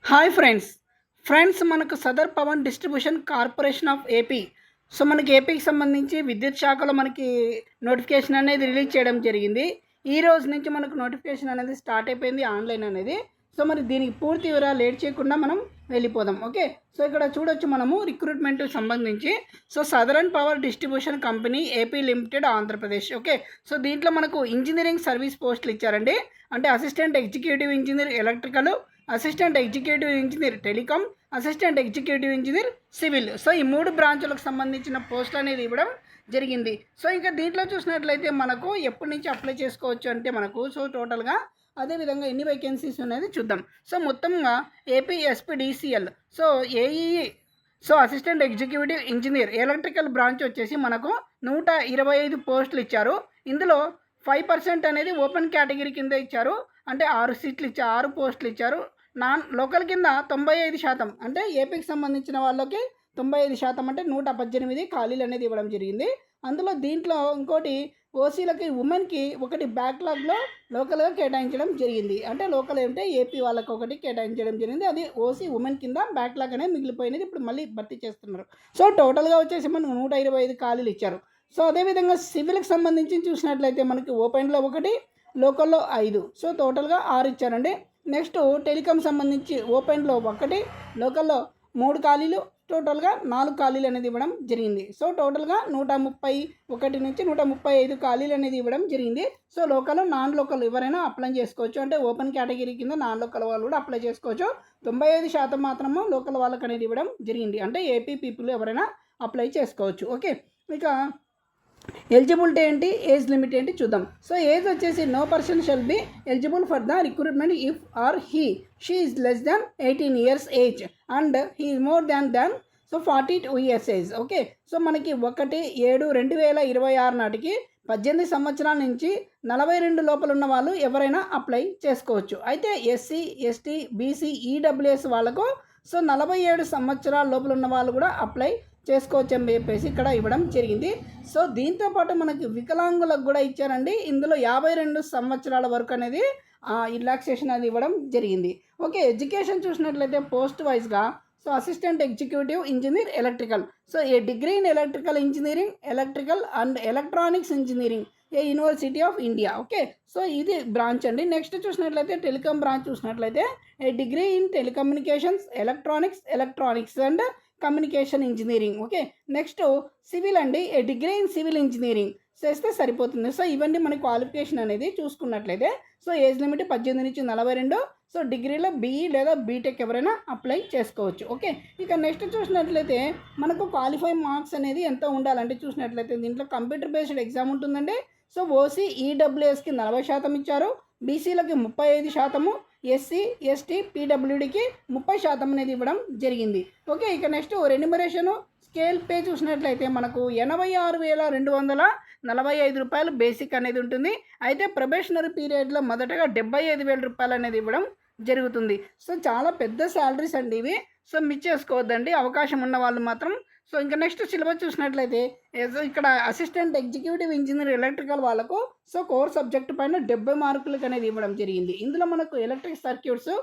Hi friends మనకు southern power distribution corporation of AP. So మనకి ఏపీకి సంబంధించి విద్యుత్ శాఖలో మనకి నోటిఫికేషన్ అనేది రిలీజ్ చేయడం జరిగింది. ఈ రోజు నుంచి మనకు నోటిఫికేషన్ అనేది స్టార్ట్ అయిపోయింది ఆన్లైన్ అనేది. సో మరి దీనికి పూర్తి వివరాలు లేట్ చేయకుండా మనం వెళ్ళిపోదాం. ఓకే, సో ఇక్కడ చూడొచ్చు మనము రిక్రూట్మెంట్ సంబంధించి. So southern power distribution company AP limited Andhra Pradesh. Okay, so దీంట్లో మనకు ఇంజనీరింగ్ సర్వీస్ పోస్టులు ఇచ్చారండి. అంటే assistant executive engineer electrical, assistant executive engineer telecom, assistant executive engineer civil. So ఈ 3 బ్రాంచులకు సంబంధించిన పోస్టులు అనేది ఇవ్వడం జరిగింది. సో ఇంకా దీంట్లో చూసినట్లయితే మనకు ఎప్పటి నుంచి అప్లై చేసుకోవచ్చు అంటే మనకు సో టోటల్గా అదేవిధంగా ఎన్ని వేకెన్సీస్ అనేది చూద్దాం. సో మొత్తంగా AP SPDCL so AEE so assistant executive engineer electrical branch వచ్చేసి మనకు 125 పోస్టులు ఇచ్చారు. ఇందులో 5% అనేది ఓపెన్ కేటగిరీ కింద ఇచ్చారు. అంటే 6 సీట్లు ఇచ్చారు, 6 పోస్టులు ఇచ్చారు. నాన్ లోకల్ కింద 95% అంటే ఏపీకి సంబంధించిన వాళ్ళకి 95% అంటే 118 ఖాళీలు అనేది ఇవ్వడం జరిగింది. అందులో దీంట్లో ఇంకోటి ఓసీలకి ఉమెన్కి ఒకటి బ్యాక్లాగ్లో లోకల్గా కేటాయించడం జరిగింది. అంటే లోకల్ ఏంటంటే ఏపీ వాళ్ళకి ఒకటి కేటాయించడం జరిగింది. అది ఓసీ ఉమెన్ కింద బ్యాక్లాగ్ అనేది మిగిలిపోయినది, ఇప్పుడు మళ్ళీ భర్తీ చేస్తున్నారు. సో టోటల్గా వచ్చేసి మనకు 125 ఖాళీలు ఇచ్చారు. సో అదేవిధంగా సివిల్కి సంబంధించి చూసినట్లయితే మనకి ఓపెన్లో 1, లోకల్లో 5, సో టోటల్గా 6 ఇచ్చారండి. నెక్స్ట్ టెలికాం సంబంధించి ఓపెన్లో 1, లోకల్లో 3 ఖాళీలు, టోటల్గా 4 ఖాళీలు అనేది ఇవ్వడం జరిగింది. సో టోటల్గా 131 నుంచి 135 ఖాళీలు అనేది ఇవ్వడం జరిగింది. సో లోకల్, నాన్ లోకల్ ఎవరైనా అప్లై చేసుకోవచ్చు. అంటే ఓపెన్ కేటగిరీ కింద నాన్ లోకల్ వాళ్ళు కూడా అప్లై చేసుకోవచ్చు. 95% మాత్రము లోకల్ వాళ్ళకి అనేది ఇవ్వడం జరిగింది. అంటే ఏపీ పీపుల్ ఎవరైనా అప్లై చేసుకోవచ్చు. ఓకే, ఇక ఎలిజిబిలిటీ ఏంటి, ఏజ్ లిమిట్ ఏంటి చూద్దాం. సో ఏజ్ వచ్చేసి no person shall be eligible for the recruitment if or she is less than 18 years age and he is more than so 42 years age. Okay, so మనకి 1/7/2026 నాటికి 18 సంవత్సరాల నుంచి 42 లోపల ఉన్న వాళ్ళు ఎవరైనా అప్లై చేసుకోవచ్చు. అయితే ఎస్సీ, ఎస్టీ, బీసీ, ఈడబ్ల్యూఎస్ వాళ్ళకు సో 47 సంవత్సరాల లోపల ఉన్న వాళ్ళు కూడా అప్లై చేసుకోవచ్చు అని చెప్పేసి ఇక్కడ ఇవ్వడం జరిగింది. సో దీంతోపాటు మనకి వికలాంగులకు కూడా ఇచ్చారండి. ఇందులో 52 సంవత్సరాల వరకు అనేది రిలాక్సేషన్ అది ఇవ్వడం జరిగింది. ఓకే, ఎడ్యుకేషన్ చూసినట్లయితే పోస్ట్ వైజ్గా so assistant executive engineer electrical, so a degree in electrical engineering, electrical and electronics engineering a university of India. Okay, so ఇది బ్రాంచ్ అండి. నెక్స్ట్ చూసినట్లయితే టెలికాం బ్రాంచ్ చూసినట్లయితే a degree in telecommunications, electronics and communication engineering. Okay, next civil అండి, a degree in civil engineering చేస్తే సరిపోతుంది. So ఇవన్నీ మన qualification అనేది చూసుకున్నట్లయితే సో ఏజ్ లిమిట్ 18 నుంచి 42. సో డిగ్రీలో బీఈ లేదా బీటెక్ ఎవరైనా అప్లై చేసుకోవచ్చు. ఓకే, ఇక నెక్స్ట్ చూసినట్లయితే మనకు క్వాలిఫై మార్క్స్ అనేది ఎంత ఉండాలంటే చూసినట్లయితే దీంట్లో కంప్యూటర్ బేస్డ్ ఎగ్జామ్ ఉంటుందండి. సో ఓసీ, ఈడబ్ల్యూఎస్కి 40% ఇచ్చారు, బీసీలకి 35%, ఎస్సీ, ఎస్టీ, పీడబ్ల్యూడికి 30% అనేది ఇవ్వడం జరిగింది. ఓకే, ఇక నెక్స్ట్ రెన్యుమరేషను స్కేల్ పే చూసినట్లయితే మనకు 86,245 రూపాయలు బేసిక్ అనేది ఉంటుంది. అయితే ప్రొబేషనరీ పీరియడ్లో మొదటగా 75,000 రూపాయలు అనేది ఇవ్వడం జరుగుతుంది. సో చాలా పెద్ద శాలరీస్ అండి ఇవి. సో మిస్ చేసుకోవద్దండి, అవకాశం ఉన్న వాళ్ళు మాత్రం. సో ఇంకా నెక్స్ట్ సిలబస్ చూసినట్లయితే ఇక్కడ అసిస్టెంట్ ఎగ్జిక్యూటివ్ ఇంజనీర్ ఎలక్ట్రికల్ వాళ్ళకు సో కోర్ సబ్జెక్ట్ పైన 70 మార్కులకు అనేది ఇవ్వడం జరిగింది. ఇందులో మనకు electric circuits,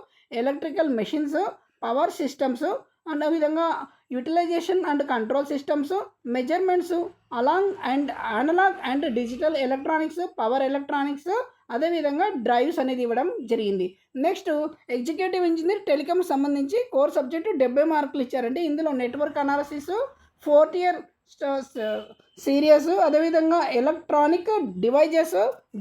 electrical machines, power systems and విధంగా utilization and control systems, measurements, analog and digital electronics, power electronics, అదేవిధంగా డ్రైవ్స్ అనేది ఇవ్వడం జరిగింది. నెక్స్ట్ ఎగ్జిక్యూటివ్ ఇంజనీర్ టెలికాం సంబంధించి కోర్ సబ్జెక్టు 70 మార్కులు ఇచ్చారంటే ఇందులో network analysis, 4th year series, అదేవిధంగా electronic devices,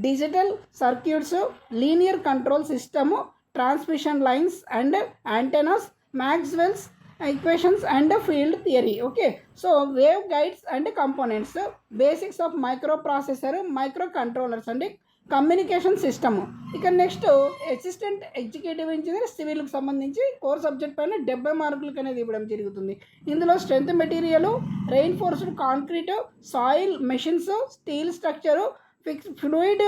digital circuits, linear control system, transmission lines and antennas, Maxwell's equations and field theory. Okay, so wave guides and components, basics of micro processor, micro controllers అండి, communication system. ఇక next assistant executive engineer సివిల్కి సంబంధించి core subject పైన 70 మార్కులకు అనేది ఇవ్వడం జరుగుతుంది. ఇందులో strength material, reinforced concrete, soil machines, steel structure, fluid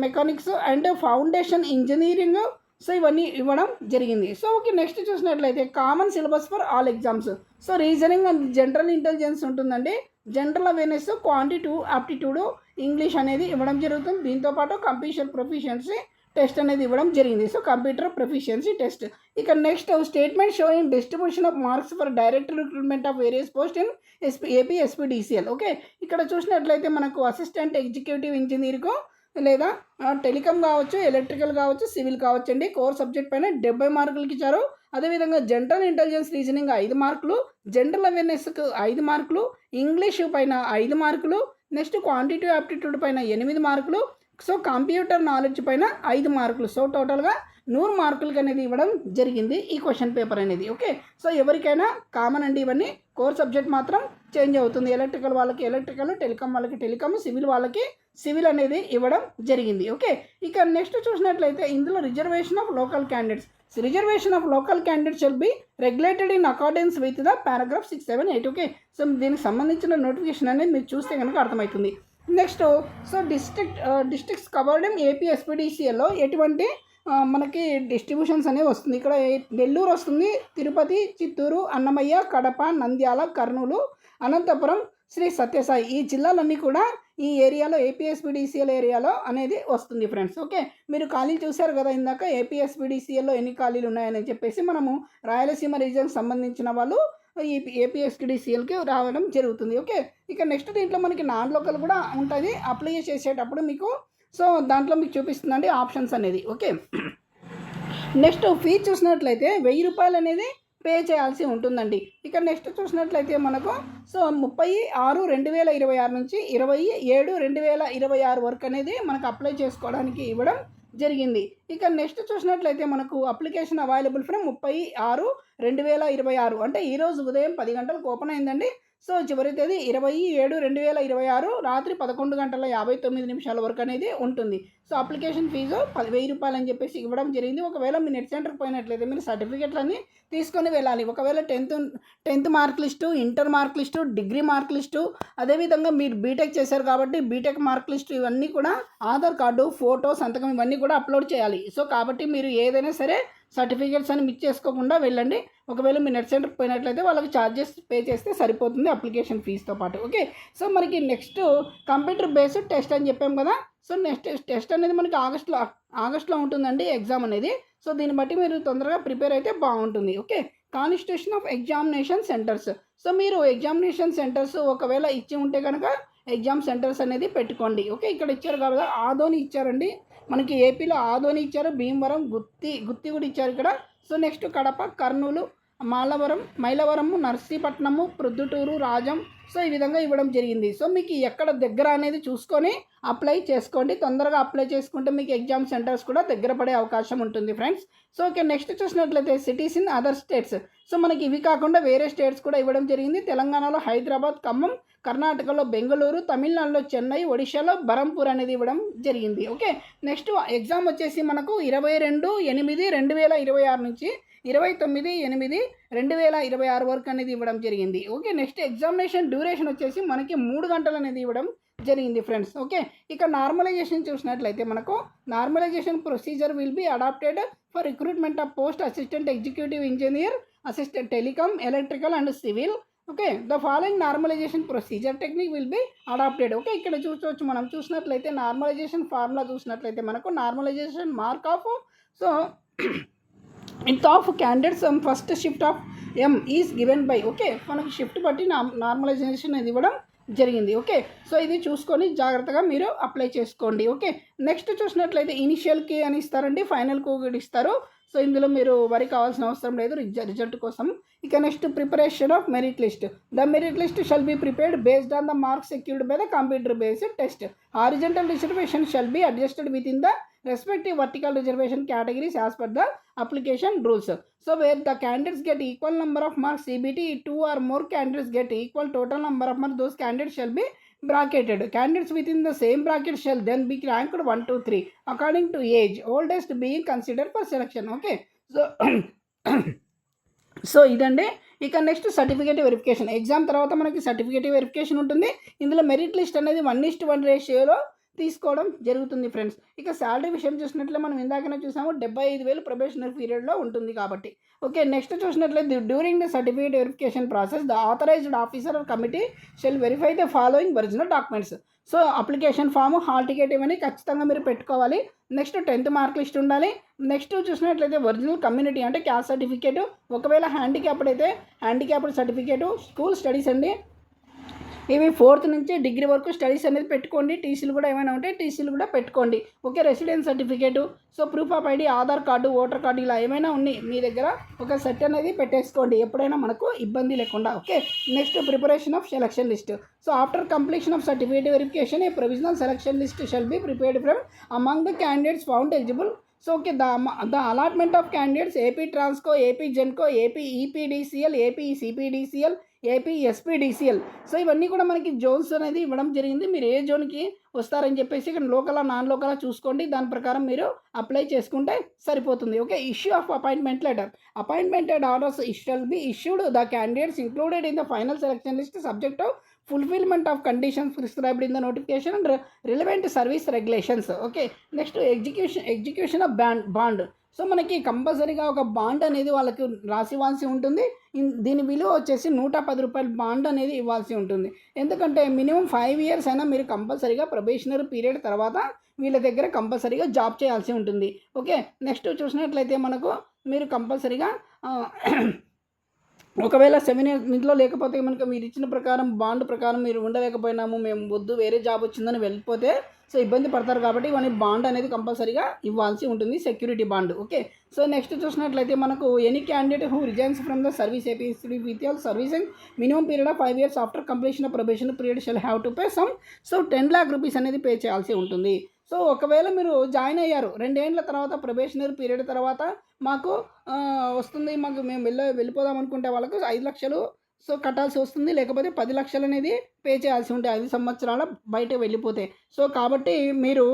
mechanics and foundation engineering, so ఇవన్నీ ఇవ్వడం జరిగింది. సో ఓకే, నెక్స్ట్ చూసినట్లయితే common syllabus for all exams. So reasoning and general intelligence ఉంటుందండి. General awareness, quantitative aptitude, English అనేది ఇవ్వడం జరుగుతుంది. దీంతోపాటు computer proficiency, test అనేది ఇవ్వడం జరిగింది. So computer proficiency test. ఇక next statement showing distribution of marks for direct recruitment of various post in AP SPDCL. Okay, ఇక్కడ చూసినట్లయితే మనకు అసిస్టెంట్ ఎగ్జిక్యూటివ్ ఇంజనీర్కు లేదా టెలికాం కావచ్చు, ఎలక్ట్రికల్ కావచ్చు, సివిల్ కావచ్చు అండి. కోర్ సబ్జెక్ట్ పైన 70 మార్కులకి ఇచ్చారు. అదేవిధంగా జనరల్ ఇంటెలిజెన్స్ రీజనింగ్ 5 మార్కులు, జనరల్ అవేర్నెస్కు 5 మార్కులు, ఇంగ్లీషు పైన 5 మార్కులు, నెక్స్ట్ క్వాంటిటివ్ ఆప్టిట్యూడ్ పైన 8 మార్కులు, సో కంప్యూటర్ నాలెడ్జ్ పైన 5 మార్కులు. సో టోటల్గా 100 మార్కులకి అనేది ఇవ్వడం జరిగింది ఈ క్వశ్చన్ పేపర్ అనేది. ఓకే, సో ఎవరికైనా కామన్ అండి ఇవన్నీ. కోర్ సబ్జెక్ట్ మాత్రం చేంజ్ అవుతుంది. ఎలక్ట్రికల్ వాళ్ళకి ఎలక్ట్రికల్, టెలికాం వాళ్ళకి టెలికాం, సివిల్ వాళ్ళకి సివిల్ అనేది ఇవ్వడం జరిగింది. ఓకే, ఇక నెక్స్ట్ చూసినట్లయితే ఇందులో reservation of local candidates. Reservation of local candidates shall be regulated in accordance with the paragraph 6, 7, 8. Okay, so దీనికి సంబంధించిన నోటిఫికేషన్ అనేది మీరు చూస్తే కనుక అర్థమవుతుంది. Next so districts covered in AP ఎస్పీడీసీఎల్లో ఎటువంటి మనకి డిస్ట్రిబ్యూషన్స్ అనేవి వస్తుంది. ఇక్కడ నెల్లూరు వస్తుంది, తిరుపతి, చిత్తూరు, అన్నమయ్య, కడప, నంద్యాల, కర్నూలు, అనంతపురం, శ్రీ సత్యసాయి ఈ జిల్లాలన్నీ కూడా ఈ ఏరియాలో ఏపీఎస్పీడీసీఎల్ ఏరియాలో అనేది వస్తుంది ఫ్రెండ్స్. ఓకే, మీరు ఖాళీలు చూశారు కదా ఇందాక ఏపీఎస్పీడీసీఎల్లో ఎన్ని ఖాళీలు ఉన్నాయని చెప్పేసి. మనము రాయలసీమ రీజన్కి సంబంధించిన వాళ్ళు ఈ ఏపీఎస్పీడీసీఎల్కి రావడం జరుగుతుంది. ఓకే, ఇక నెక్స్ట్ దీంట్లో మనకి నాన్ లోకల్ కూడా ఉంటుంది. అప్లై చేసేటప్పుడు మీకు సో దాంట్లో మీకు చూపిస్తుందండి ఆప్షన్స్ అనేది. ఓకే, నెక్స్ట్ ఫీజు చూసినట్లయితే 1000 రూపాయలు అనేది పే చేయాల్సి ఉంటుందండి. ఇక నెక్స్ట్ చూసినట్లయితే మనకు సో 36/2026 నుంచి 27/2026 వరకు అనేది మనకు అప్లై చేసుకోవడానికి ఇవ్వడం జరిగింది. ఇక నెక్స్ట్ చూసినట్లయితే మనకు అప్లికేషన్ అవైలబుల్ ఫ్రమ్ 30/6/2026 అంటే ఈరోజు ఉదయం 10 గంటలకు ఓపెన్ అయిందండి. సో చివరి తేదీ 27/2026 రాత్రి 11:59 వరకు అనేది ఉంటుంది. సో అప్లికేషన్ ఫీజు 10,000 రూపాయలు అని చెప్పేసి ఇవ్వడం జరిగింది. ఒకవేళ మీ నెట్ సెంటర్కి పోయినట్లయితే మీరు సర్టిఫికెట్లన్నీ తీసుకొని వెళ్ళాలి. ఒకవేళ 10th mark list, inter mark list, degree mark list, అదేవిధంగా మీరు బీటెక్ చేశారు కాబట్టి బీటెక్ మార్క్ లిస్టు ఇవన్నీ కూడా ఆధార్ కార్డు, ఫోటో, సంతకం ఇవన్నీ కూడా అప్లోడ్ చేయాలి. సో కాబట్టి మీరు ఏదైనా సరే సర్టిఫికేట్స్ అని మిస్ చేసుకోకుండా వెళ్ళండి. ఒకవేళ మీ నెట్ సెంటర్కి పోయినట్లయితే వాళ్ళకి ఛార్జెస్ పే చేస్తే సరిపోతుంది అప్లికేషన్ ఫీజుతో పాటు. ఓకే, సో మనకి నెక్స్ట్ కంప్యూటర్ బేస్డ్ టెస్ట్ అని చెప్పాం కదా. సో నెక్స్ట్ టెస్ట్ అనేది మనకి ఆగస్ట్లో ఉంటుందండి ఎగ్జామ్ అనేది. సో దీన్ని బట్టి మీరు తొందరగా ప్రిపేర్ అయితే బాగుంటుంది. Okay, constitution of examination centres. So మీరు ఎగ్జామినేషన్ సెంటర్స్ ఒకవేళ ఇచ్చి ఉంటే కనుక ఎగ్జామ్ సెంటర్స్ అనేది పెట్టుకోండి. ఓకే, ఇక్కడ ఇచ్చారు కదా, ఆదోని ఇచ్చారండి మనకి ఏపీలో, ఆదోని ఇచ్చారు, భీమవరం, గుత్తి కూడా ఇచ్చారు ఇక్కడ. So next Kadapa, Kurnool, Mylavaram, Narsipatnam, Proddatur, Rajam, so ఈ విధంగా ఇవ్వడం జరిగింది. సో మీకు ఎక్కడ దగ్గర అనేది చూసుకొని అప్లై చేసుకోండి. తొందరగా అప్లై చేసుకుంటే మీకు ఎగ్జామ్ సెంటర్స్ కూడా దగ్గర పడే అవకాశం ఉంటుంది ఫ్రెండ్స్. సో ఓకే, నెక్స్ట్ చూసినట్లయితే cities in other states. So మనకి ఇవి కాకుండా వేరే స్టేట్స్ కూడా ఇవ్వడం జరిగింది. తెలంగాణలో హైదరాబాద్, ఖమ్మం, కర్ణాటకలో బెంగళూరు, తమిళనాడులో చెన్నై, ఒడిశాలో బరంపూర్ అనేది ఇవ్వడం జరిగింది. ఓకే, నెక్స్ట్ ఎగ్జామ్ వచ్చేసి మనకు 22/8/2026 నుంచి 29/8/2026 వరకు అనేది ఇవ్వడం జరిగింది. ఓకే, నెక్స్ట్ ఎగ్జామినేషన్ డ్యూరేషన్ వచ్చేసి మనకి 3 గంటలు అనేది ఇవ్వడం జరిగింది ఫ్రెండ్స్. ఓకే, ఇక నార్మలైజేషన్ చూసినట్లయితే మనకు normalization procedure will be adapted for recruitment of post assistant executive engineer, assistant telecom, electrical and civil. Okay, the following normalization procedure technique will be adapted. Okay, ఇక్కడ చూసుకోవచ్చు మనం చూసినట్లయితే నార్మలైజేషన్ ఫార్ములా చూసినట్లయితే మనకు normalization mark of so ఇంత of candidates first shift of M is given by. Okay, మనకి shift బట్టి normalization అది ఇవ్వడం జరిగింది. ఓకే, సో ఇది చూసుకొని జాగ్రత్తగా మీరు అప్లై చేసుకోండి. ఓకే, నెక్స్ట్ చూసినట్లయితే ఇనిషియల్కి అని ఇస్తారండి, ఫైనల్కు కూడా ఇస్తారు. సో ఇందులో మీరు వరి కావాల్సిన అవసరం లేదు రిజల్ట్ కోసం. ఇక next preparation of merit list. The merit list shall be prepared based on the marks secured by the computer based test. Horizontal reservation shall be adjusted with in the respective vertical reservation categories as per the application rules. So where the candidates get equal number of marks CBT, 2 or more candidates get equal total number of marks, those candidates shall be bracketed. Candidates within the same bracket shall then be ranked 1, 2, 3 according to age, oldest being considered for selection. Okay, so ఇదండి. ఇక next certificate verification. Exam తర్వాత మనకి certificate verification ఉంటుంది. ఇందులో merit list అనేది 1:1 రేషియోలో తీసుకోవడం జరుగుతుంది ఫ్రెండ్స్. ఇక శాలరీ విషయం చూసినట్లయితే మనం ఇందాకనే చూసాము 75,000 ప్రొబేషనరీ పీరియడ్లో ఉంటుంది కాబట్టి. ఓకే, నెక్స్ట్ చూసినట్లయితే during the certificate verification process the authorized officer or committee shall verify the following original documents. So application form, hall ticket ఇవన్నీ ఖచ్చితంగా మీరు పెట్టుకోవాలి. నెక్స్ట్ 10th మార్క్ లిస్ట్ ఉండాలి. నెక్స్ట్ చూసినట్లయితే ఒరిజినల్ కమ్యూనిటీ అంటే క్యాస్ట్ సర్టిఫికేటు, ఒకవేళ handicapped అయితే handicapped certificate, school studies అండి ఇవి 4th నుంచి డిగ్రీ వరకు స్టడీస్ అనేది పెట్టుకోండి. టీసీలు కూడా ఏమైనా ఉంటే టీసీలు కూడా పెట్టుకోండి. Okay, residence certificate, so proof of ID, Aadhaar card, voter card ఇలా ఏమైనా ఉన్నాయి మీ దగ్గర ఒక సెట్ అనేది పెట్టేసుకోండి ఎప్పుడైనా మనకు ఇబ్బంది లేకుండా. Okay, next preparation of selection list. So after completion of certificate verification A provisional selection list shall be prepared from among the candidates found eligible. So okay, the allotment of candidates AP Transco, AP Genco, AP EPDCL, AP CPDCL, AP SPDCL. So ఇవన్నీ కూడా మనకి Jones అనేది ఇవ్వడం జరిగింది. మీరు ఏ జోన్కి వస్తారని చెప్పేసి ఇక్కడ లోకలా నాన్ లోకలా చూసుకోండి. దాని ప్రకారం మీరు అప్లై చేసుకుంటే సరిపోతుంది. Okay, issue of appointment letter. అపాయింట్మెంటెడ్ orders shall be issued the candidates included in the final selection list subject of fulfillment of conditions prescribed in the notification and relevant service regulations. Okay, next execution of bond. So మనకి కంపల్సరీగా ఒక bond అనేది వాళ్ళకి రాసివ్వాల్సి ఉంటుంది. దీని విలువ వచ్చేసి 110 రూపాయల బాండ్ అనేది ఇవ్వాల్సి ఉంటుంది. ఎందుకంటే మినిమం 5 years అయినా మీరు కంపల్సరీగా ప్రొబేషనరీ పీరియడ్ తర్వాత వీళ్ళ దగ్గర కంపల్సరీగా జాబ్ చేయాల్సి ఉంటుంది. ఓకే, నెక్స్ట్ చూసినట్లయితే మనకు మీరు కంపల్సరీగా ఒకవేళ 7 years ఇంట్లో లేకపోతే మనకు మీరు ఇచ్చిన ప్రకారం బాండ్ ప్రకారం మీరు ఉండలేకపోయినాము, మేము వద్దు వేరే జాబ్ వచ్చిందని వెళ్ళిపోతే సో ఇబ్బంది పడతారు కాబట్టి ఇవన్నీ బాండ్ అనేది కంపల్సరీగా ఇవ్వాల్సి ఉంటుంది, security bond. Okay, so next చూసినట్లయితే మనకు any candidate who resigns from the service APSPDCL servicing minimum period of 5 years after completion of probation period shall have to pay some. So 10 lakh rupees అనేది pay చేయాల్సి ఉంటుంది. So ఒకవేళ మీరు join అయ్యారు 2 ఏళ్ల తర్వాత ప్రొబేషనరీ పీరియడ్ తర్వాత మాకు వస్తుంది, మాకు మేము వెళ్ళిపోదాం అనుకుంటే వాళ్ళకు 5 లక్షలు సో కట్టాల్సి వస్తుంది, లేకపోతే 10 లక్షలు అనేది పే చేయాల్సి ఉంటాయి 5 సంవత్సరాల బయట వెళ్ళిపోతే. సో కాబట్టి మీరు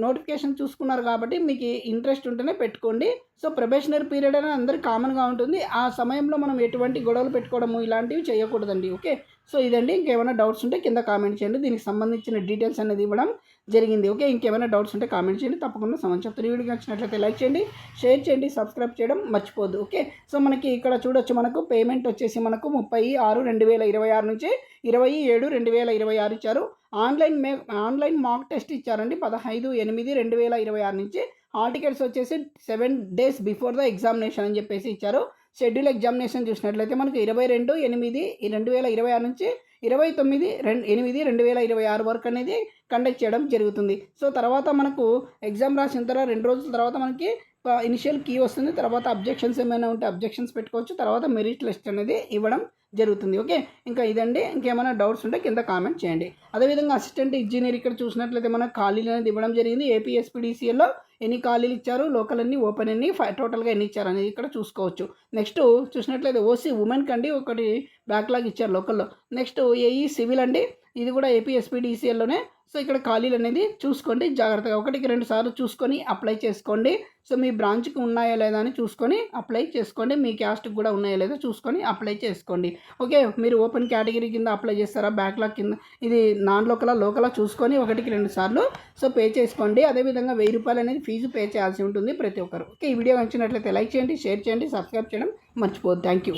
నోటిఫికేషన్ చూసుకున్నారు కాబట్టి మీకు ఇంట్రెస్ట్ ఉంటేనే పెట్టుకోండి. సో ప్రొబేషనరీ పీరియడ్ అనేది అందరికీ కామన్గా ఉంటుంది. ఆ సమయంలో మనం ఎటువంటి గొడవలు పెట్టుకోవడము ఇలాంటివి చేయకూడదండి. ఓకే, సో ఇదండి. ఇంకేమైనా డౌట్స్ ఉంటే కింద కామెంట్ చేయండి. దీనికి సంబంధించిన డీటెయిల్స్ అనేది ఇవ్వడం జరిగింది. ఓకే, ఇంకేమైనా డౌట్స్ ఉంటే కామెంట్ చేయండి, తప్పకుండా సమాధానం చెప్తాను. ఈ వీడియో నచ్చినట్లయితే లైక్ చేయండి, షేర్ చేయండి, సబ్స్క్రైబ్ చేయడం మర్చిపోద్దు. ఓకే, సో మనకి ఇక్కడ చూడొచ్చు మనకు పేమెంట్ వచ్చేసి మనకు 30/6/2026 నుంచి 27/2026 ఇచ్చారు. ఆన్లైన్ మాక్ టెస్ట్ ఇచ్చారండి 15/8/2026 నుంచి. హాల్ టికెట్స్ వచ్చేసి 7 days బిఫోర్ ద ఎగ్జామినేషన్ అని చెప్పేసి ఇచ్చారు. షెడ్యూల్ ఎగ్జామినేషన్ చూసినట్లయితే మనకు 22/8/2026 నుంచి 29/8/2026 వరకు అనేది కండక్ట్ చేయడం జరుగుతుంది. సో తర్వాత మనకు ఎగ్జామ్ రాసిన తర్వాత 2 రోజుల తర్వాత మనకి ఇనిషియల్ కీ వస్తుంది. తర్వాత అబ్జెక్షన్స్ ఏమైనా ఉంటే అబ్జెక్షన్స్ పెట్టుకోవచ్చు. తర్వాత మెరిట్ లిస్ట్ అనేది ఇవ్వడం జరుగుతుంది. ఓకే, ఇంకా ఇదండి. ఇంకేమైనా డౌట్స్ ఉంటే కింద కామెంట్ చేయండి. అదేవిధంగా అసిస్టెంట్ ఇంజనీర్ ఇక్కడ చూసినట్లయితే మనకు ఖాళీలు అనేది ఇవ్వడం జరిగింది. ఏపీఎస్పీడీసీఎల్లో ఎన్ని ఖాళీలు ఇచ్చారు, లోకల్ ఎన్ని, ఓపెన్ ఎన్ని, టోటల్గా ఎన్ని ఇచ్చారు అనేది ఇక్కడ చూసుకోవచ్చు. నెక్స్ట్ చూసినట్లయితే ఓసీ ఉమెన్కి అండి ఒకటి బ్యాక్లాగ్ ఇచ్చారు లోకల్లో. నెక్స్ట్ ఏఈ సివిల్ అండి, ఇది కూడా ఏపీఎస్పీడీసీఎల్లోనే. సో ఇక్కడ ఖాళీలు అనేది చూసుకోండి జాగ్రత్తగా, 1-2 సార్లు చూసుకొని అప్లై చేసుకోండి. సో మీ బ్రాంచ్కి ఉన్నాయా లేదా అని చూసుకొని అప్లై చేసుకోండి. మీ క్యాస్ట్కి కూడా ఉన్నాయా లేదా చూసుకొని అప్లై చేసుకోండి. ఓకే, మీరు ఓపెన్ కేటగిరీ కింద అప్లై చేస్తారా, బ్యాక్లాగ్ కింద, ఇది నాన్ లోకలా చూసుకొని 1-2 సార్లు సో పే చేసుకోండి. అదేవిధంగా 1000 రూపాయలు అనేది ఫీజు పే చేయాల్సి ఉంటుంది ప్రతి ఒక్కరు. ఓకే, ఈ వీడియో నచ్చినట్లయితే లైక్ చేయండి, షేర్ చేయండి, సబ్స్క్రైబ్ చేయడం మర్చిపోద్దు. Thank you.